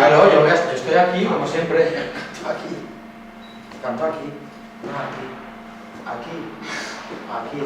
Claro, yo estoy aquí, como siempre. Canto aquí. Aquí.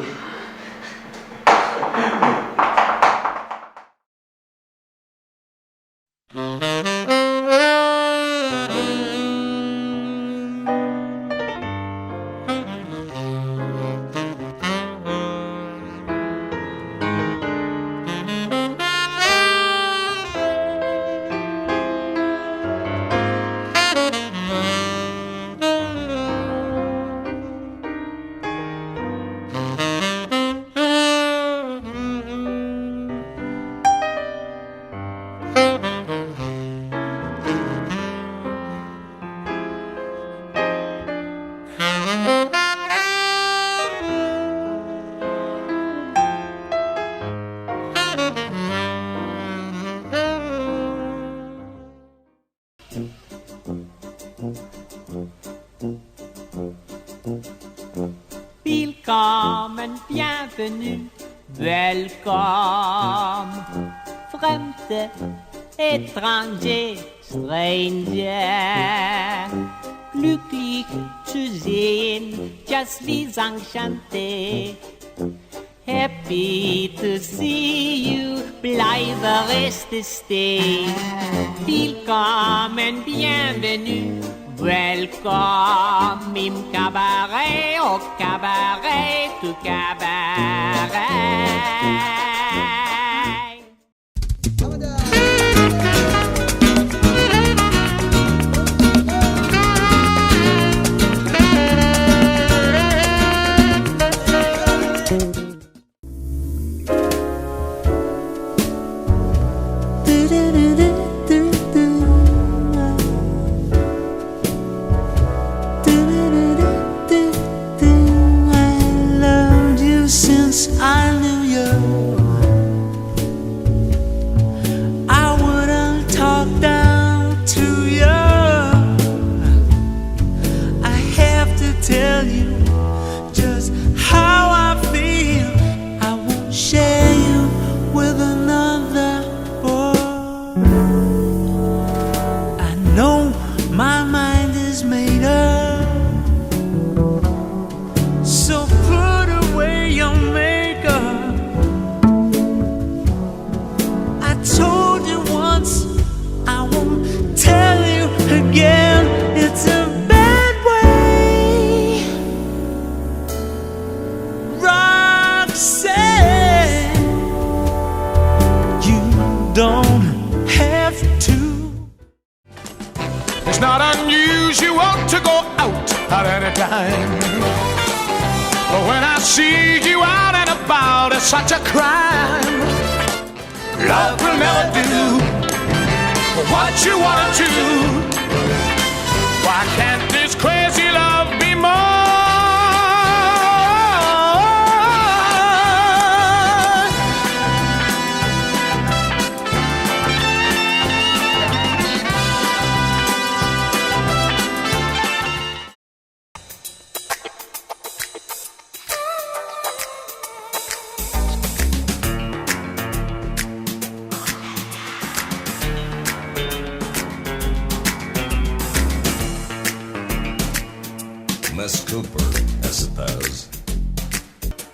Willkommen, bienvenue, welcome. Fremde, étranger, stranger. Glücklich zu sehen, just wie enchanté. Happy to see you, bleibe reste stay. Willkommen, bienvenue, welcome im cabaret, au cabaret, tout cabaret. I knew you, I wouldn't talk down to you. I have to tell you just how I feel. I won't share you with another boy. I know my mind is made up, so put away your makeup. I told you once, I won't tell you again. It's a bad way. Roxanne, you don't have to. It's not unusual to go out at any time, but when I see you out and about, it's such a crime. Love will never do what you want to. Why can't this crazy love be more? Miss Cooper, I suppose.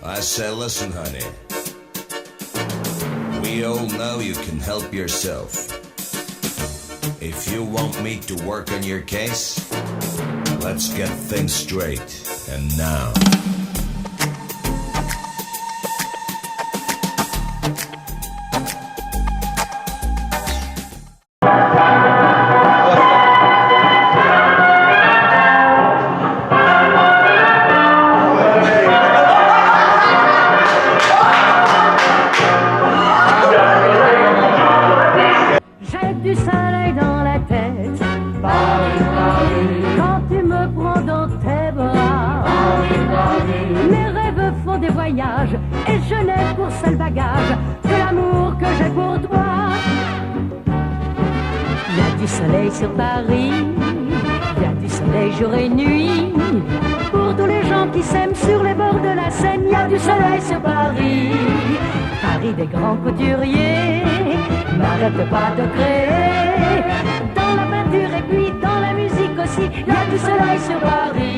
I say, listen, honey. We all know you can help yourself. If you want me to work on your case, let's get things straight. And now. Du soleil dans la tête, quand tu me prends dans tes bras, mes rêves font des voyages et je n'ai pour seul bagage que l'amour que j'ai pour toi. Il y a du soleil sur Paris, il y a du soleil jour et nuit, pour tous les gens qui s'aiment sur les bords de la Seine. Il y a du soleil sur Paris, Paris des grands couturiers. N'arrête pas de créer dans la ici, il y a du soleil sur Paris.